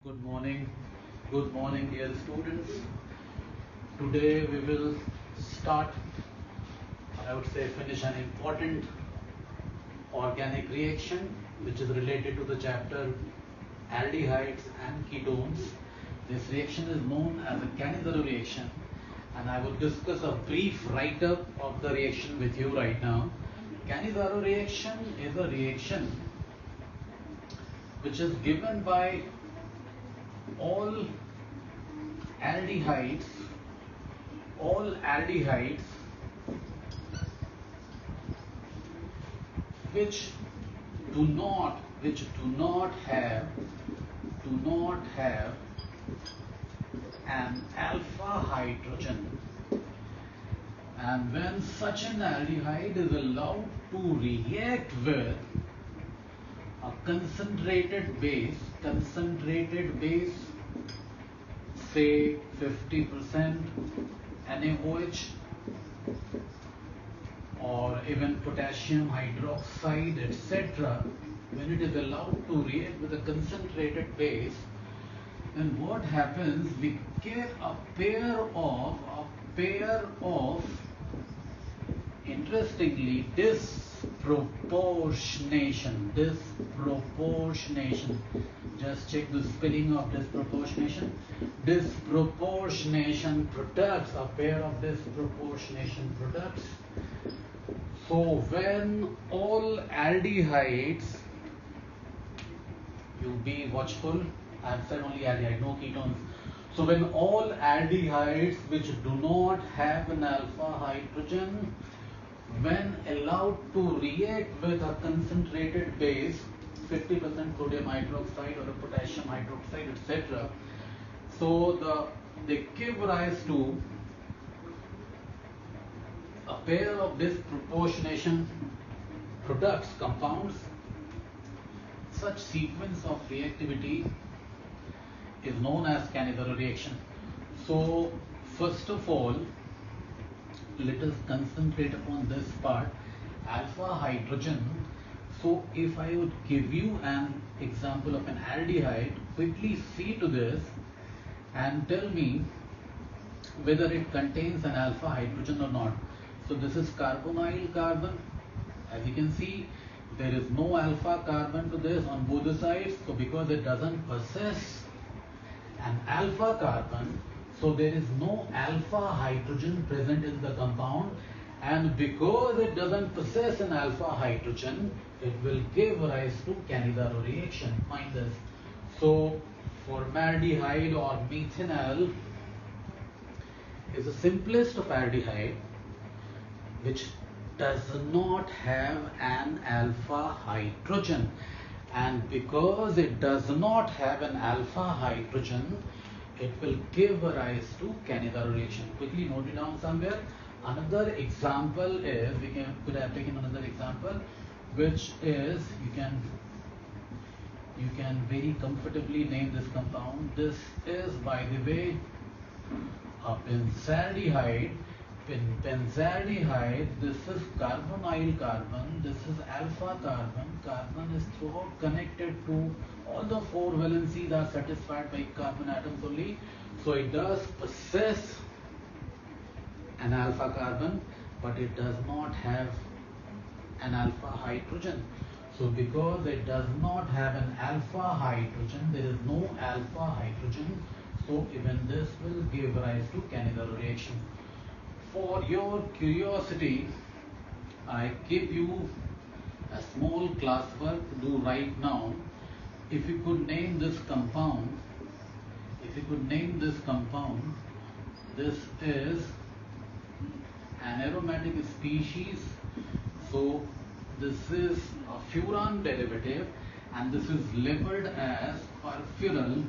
Good morning, dear students. Today we will start, or I would say finish an important organic reaction which is related to the chapter aldehydes and ketones. This reaction is known as a Cannizaro reaction, and I will discuss a brief write-up of the reaction with you right now. Cannizaro reaction is a reaction which is given by all aldehydes which do not have an alpha hydrogen, and when such an aldehyde is allowed to react with a concentrated base, say 50% NaOH, or even potassium hydroxide, etc., when it is allowed to react with a concentrated base, then what happens? We get a pair of interestingly disproportionation. Just check the spelling of disproportionation. Disproportionation products, a pair of disproportionation products. So when all aldehydes, you be watchful, I have said only aldehyde, no ketones. So when all aldehydes which do not have an alpha hydrogen, when allowed to react with a concentrated base, 50% sodium hydroxide or a potassium hydroxide, etc., so they give rise to a pair of disproportionation products, compounds. Such sequence of reactivity is known as Cannizaro reaction. So first of all, let us concentrate upon this part, alpha hydrogen. So if I would give you an example of an aldehyde, quickly see to this and tell me whether it contains an alpha hydrogen or not. So this is carbonyl carbon. As you can see, there is no alpha carbon to this on both the sides. So because it doesn't possess an alpha carbon, so there is no alpha hydrogen present in the compound, and because it doesn't possess an alpha hydrogen, it will give rise to Cannizaro reaction. Mind this. So formaldehyde or methanol is the simplest of aldehyde which does not have an alpha hydrogen, and because it does not have an alpha hydrogen, it will give rise to Cannizaro reaction. Quickly note it down somewhere. Another example is, could have taken another example, which is you can very comfortably name this compound. This is, by the way, a benzaldehyde. Benzaldehyde, this is carbonyl carbon, this is alpha carbon. Carbon is throughout connected to all the four valencies are satisfied by carbon atoms only. So it does possess an alpha carbon, but it does not have an alpha hydrogen. So because it does not have an alpha hydrogen, there is no alpha hydrogen. So even this will give rise to Cannizaro reaction. For your curiosity, I give you a small classwork to do right now. If you could name this compound, this is an aromatic species. So this is a furan derivative, and this is labeled as furfural.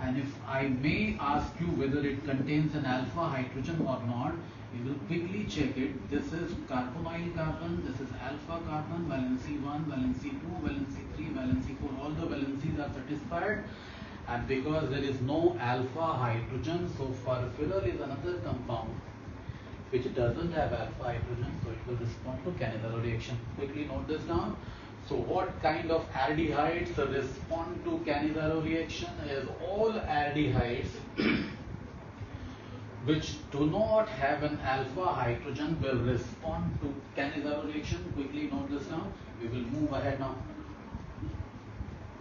And if I may ask you whether it contains an alpha hydrogen or not, you will quickly check it. This is carbonyl carbon, this is alpha carbon, valency 1, valency 2, valency 3, valency 4. All the valencies are satisfied, and because there is no alpha hydrogen, so furfural is another compound which doesn't have alpha hydrogen, so it will respond to Cannizaro reaction. Quickly note this down. So what kind of aldehydes respond to Cannizaro reaction is all aldehydes which do not have an alpha hydrogen will respond to Cannizaro reaction. Quickly note this down. We will move ahead now.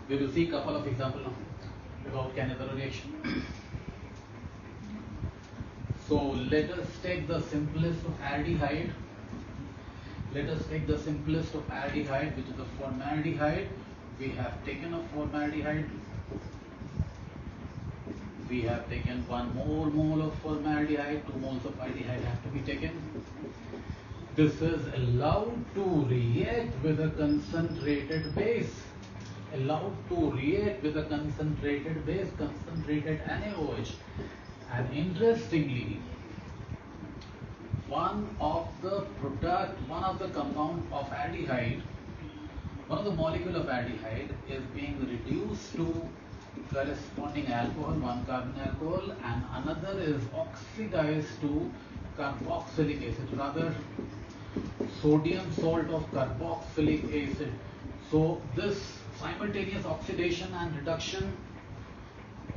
We will see a couple of examples now about Cannizaro reaction. So let us take the simplest of aldehyde. Let us take the simplest of aldehyde, which is a formaldehyde. We have taken a formaldehyde. We have taken 1 more mole of formaldehyde, 2 moles of aldehyde have to be taken. This is allowed to react with a concentrated base. Allowed to react with a concentrated base, concentrated NaOH. And interestingly, one of the compound of aldehyde, one of the molecule of aldehyde is being reduced to corresponding alcohol, 1 carbon alcohol, and another is oxidized to carboxylic acid, rather sodium salt of carboxylic acid. So this simultaneous oxidation and reduction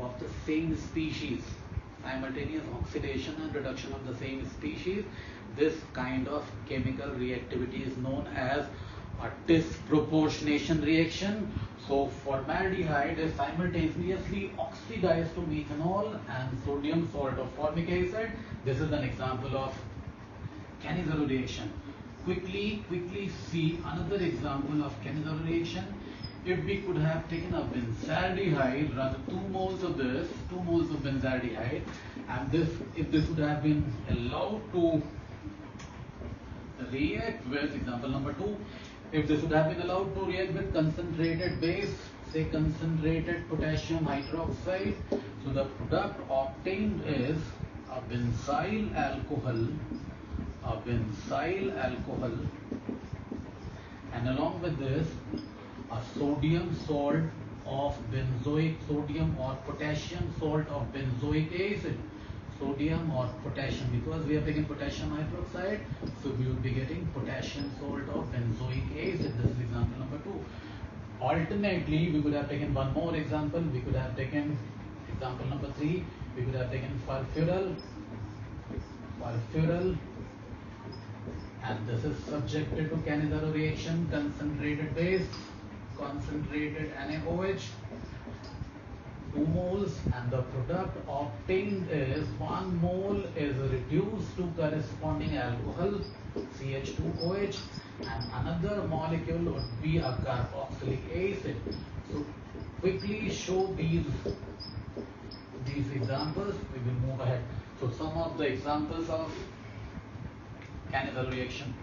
of the same species, simultaneous oxidation and reduction of the same species, this kind of chemical reactivity is known as a disproportionation reaction. So formaldehyde is simultaneously oxidized to methanol and sodium salt of formic acid. This is an example of Cannizaro reaction. Quickly see another example of Cannizaro reaction. If we could have taken a benzaldehyde, rather 2 moles of this, 2 moles of benzaldehyde, and if this would have been allowed to react with, example number 2, if this would have been allowed to react with concentrated base, say concentrated potassium hydroxide, so the product obtained is a benzyl alcohol, and along with this a sodium salt of benzoic, sodium or potassium salt of benzoic acid, sodium or potassium, because we are taking potassium hydroxide, so we will be getting potassium salt of benzoic acid. This is example number 2. Alternately, we could have taken 1 more example. We could have taken example number 3. We could have taken furfural, and this is subjected to Cannizaro reaction, concentrated base, concentrated NaOH, 2 moles, and the product obtained is 1 mole is reduced to corresponding alcohol, CH2OH, and another molecule would be a carboxylic acid. So quickly show these examples, we will move ahead. So some of the examples of Cannizaro reaction: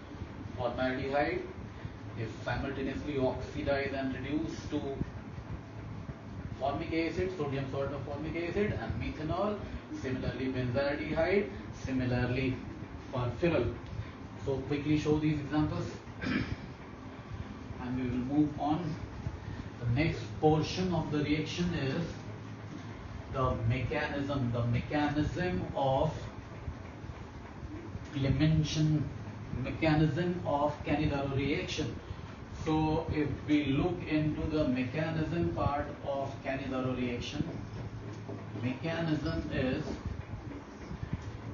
formaldehyde is simultaneously oxidized and reduced to formic acid, sodium salt of formic acid, and methanol. Similarly, benzaldehyde, similarly furfural. So quickly show these examples and we will move on. The next portion of the reaction is the mechanism of elimination, mechanism of Cannizaro reaction. So if we look into the mechanism part of Cannizaro reaction, mechanism is,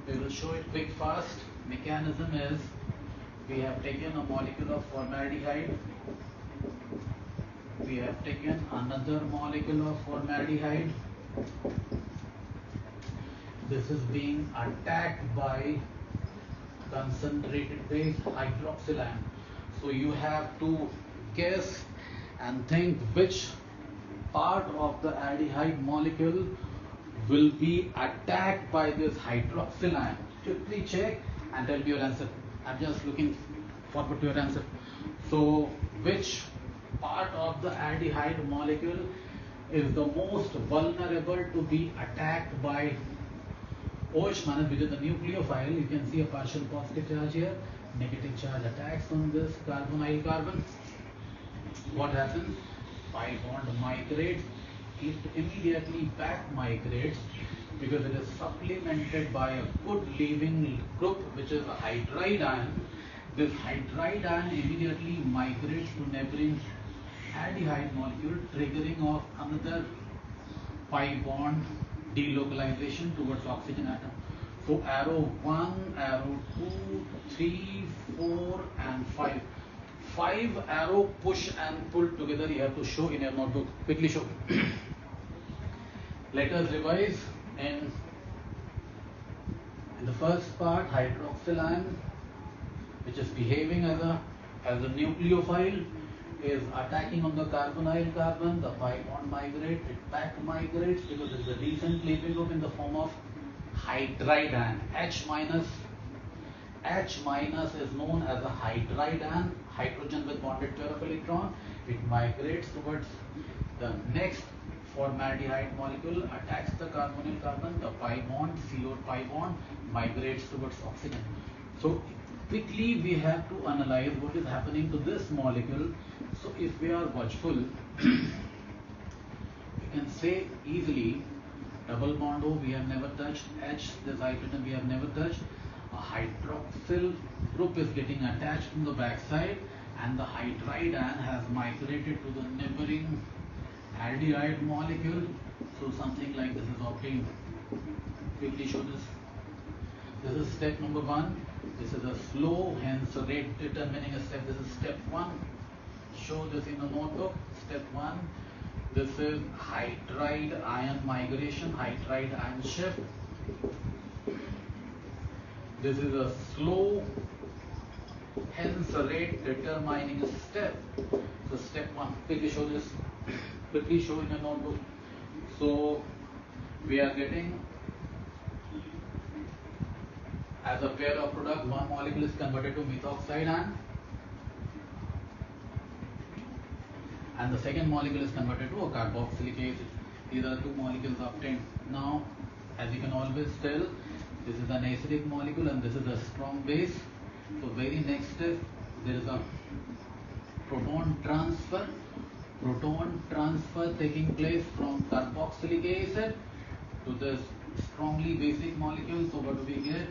we will show it quick fast. Mechanism is, we have taken a molecule of formaldehyde, we have taken another molecule of formaldehyde. This is being attacked by concentrated base hydroxyl. So you have to guess and think which part of the aldehyde molecule will be attacked by this hydroxyl ion. Quickly check and tell me your answer. I'm just looking forward to your answer. So which part of the aldehyde molecule is the most vulnerable to be attacked by OH minus, which is the nucleophile? You can see a partial positive charge here, negative charge attacks on this carbonyl carbon. What happens? Pi bond migrates, it immediately back migrates because it is supplemented by a good leaving group, which is a hydride ion. This hydride ion immediately migrates to neighboring aldehyde molecule triggering of another pi bond delocalization towards oxygen atom. So arrow 1, arrow 2, 3, 4 and 5. 5 arrow push and pull together you have to show in your notebook. Quickly show. Let us revise. In the first part, hydroxyl ion, which is behaving as a nucleophile, is attacking on the carbonyl carbon. The pi bond migrates, it back migrates because it's a decent leaving group in the form of hydride ion. H minus is known as a hydride ion, hydrogen with bonded pair of electron. It migrates towards the next formaldehyde molecule, attacks the carbonyl carbon, the pi bond, CO pi bond migrates towards oxygen. So quickly we have to analyze what is happening to this molecule. So if we are watchful, we can say easily double bond O we have never touched, H this hydrogen we have never touched. A hydroxyl group is getting attached from the backside and the hydride ion has migrated to the neighboring aldehyde molecule. So something like this is obtained. Quickly show this. This is step number 1. This is a slow, hence rate determining a step. This is step 1. Show this in the notebook. Step 1. This is hydride ion migration, hydride ion shift. This is a slow, hence rate determining a step. So step 1. Quickly show this. Quickly show in your notebook. So we are getting as a pair of product, one molecule is converted to methoxide ion and the second molecule is converted to a carboxylic acid. These are the two molecules obtained. Now, as you can always tell, this is an acidic molecule and this is a strong base. So very next step, there is a proton transfer taking place from carboxylic acid to this strongly basic molecule. So what do we get?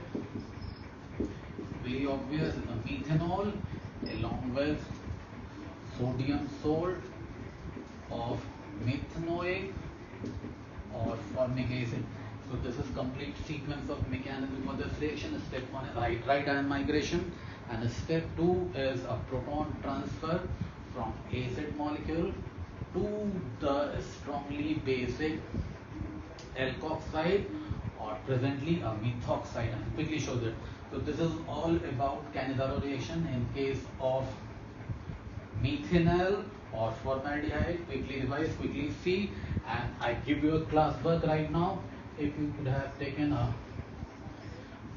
Very obvious, is a methanol along with sodium salt of methanoic or formic acid. So this is complete sequence of mechanism for this reaction. Step 1 is hydride ion migration and step 2 is a proton transfer from acid molecule to the strongly basic alkoxide or presently a methoxide. And quickly show that. So this is all about Cannizaro reaction in case of methanol or formaldehyde. Quickly revise, quickly see, and I give you a class work right now. If you could have taken a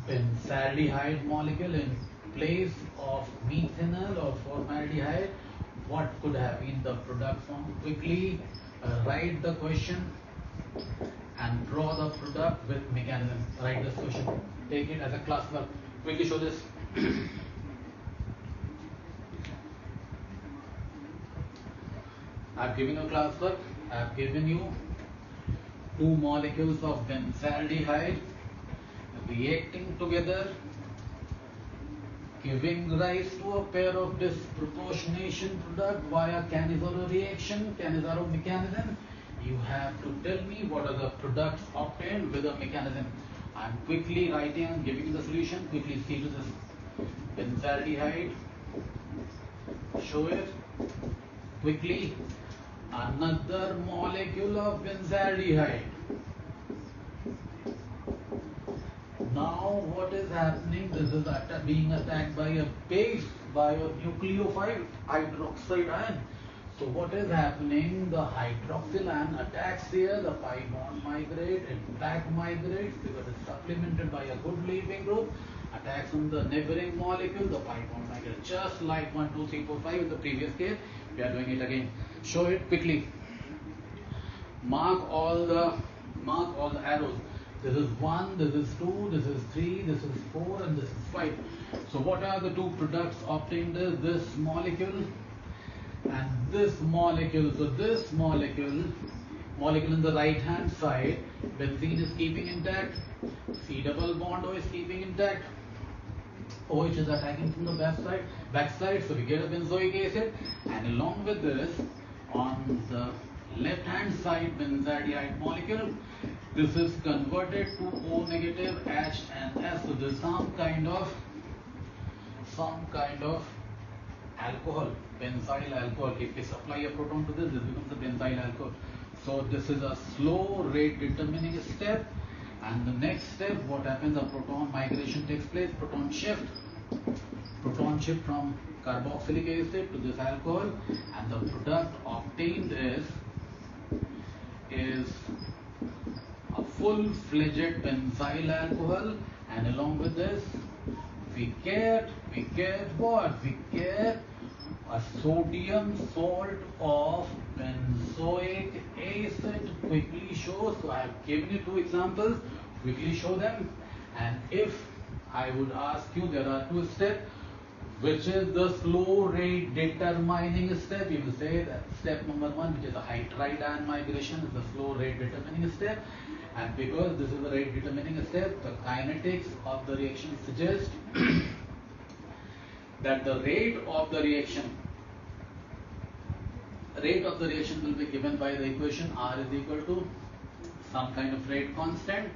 benzaldehyde molecule in place of methanol or formaldehyde, what could have been the product form? Quickly write the question and draw the product with mechanism. Write this question. Take it as a class work. Quickly show this. I have given you class work. I have given you two molecules of benzaldehyde reacting together, giving rise to a pair of disproportionation product via Cannizaro reaction, Cannizaro mechanism. You have to tell me what are the products obtained with a mechanism. I am quickly writing and giving the solution. Quickly see to this. Benzaldehyde. Show it. Quickly. Another molecule of benzaldehyde. Now what is happening? This is being attacked by a base, by a nucleophile hydroxide ion. So what is happening? The hydroxyl ion attacks here, the pi bond migrates, it back migrates because it's supplemented by a good leaving group, attacks on the neighboring molecule, the pi bond migrates. Just like 1, 2, 3, 4, 5 in the previous case, we are doing it again. Show it quickly. Mark all the arrows. This is 1, this is 2, this is 3, this is 4 and this is 5. So what are the two products obtained? This molecule and this molecule. So this molecule in the right hand side, benzene is keeping intact, C double bond O is keeping intact, OH is attacking from the backside, so we get a benzoic acid, and along with this On the left hand side benzaldehyde molecule, this is converted to O negative H and S. So this is some kind of alcohol, benzyl alcohol. If we supply a proton to this becomes a benzyl alcohol. So this is a slow rate determining step. And the next step, what happens, a proton migration takes place, proton shift from carboxylic acid to this alcohol, and the product obtained is a full-fledged benzyl alcohol, and along with this we get what? We get a sodium salt of benzoic acid. Quickly show. So I have given you two examples. Quickly show them. And if I would ask you, there are two steps. Which is the slow rate determining step? You will say that step number 1, which is the hydride ion migration, is the slow rate determining step. And because this is the rate determining step, the kinetics of the reaction suggests that the rate of the reaction will be given by the equation R is equal to some kind of rate constant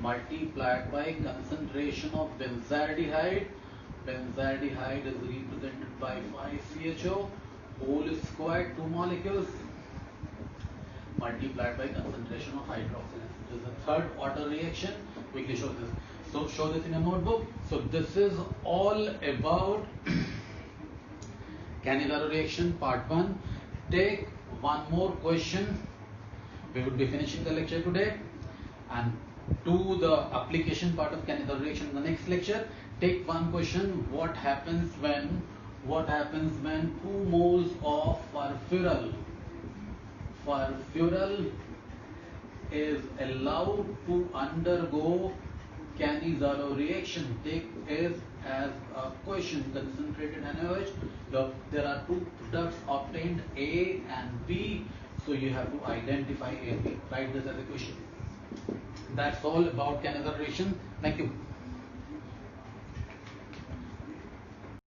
multiplied by concentration of benzaldehyde. Benzaldehyde is represented by 5CHO whole squared 2 molecules multiplied by concentration of hydroxyl. This is a third order reaction. Quickly show this. So show this in your notebook. So this is all about Cannizaro reaction part 1. Take one more question. We will be finishing the lecture today and do the application part of Cannizaro reaction in the next lecture. Take one question. What happens when 2 moles of furfural is allowed to undergo Cannizaro reaction? Take it as a question. Concentrated NaOH. There are two products obtained, A and B. So you have to identify A and B. Write this as a question. That's all about Cannizaro reaction. Thank you.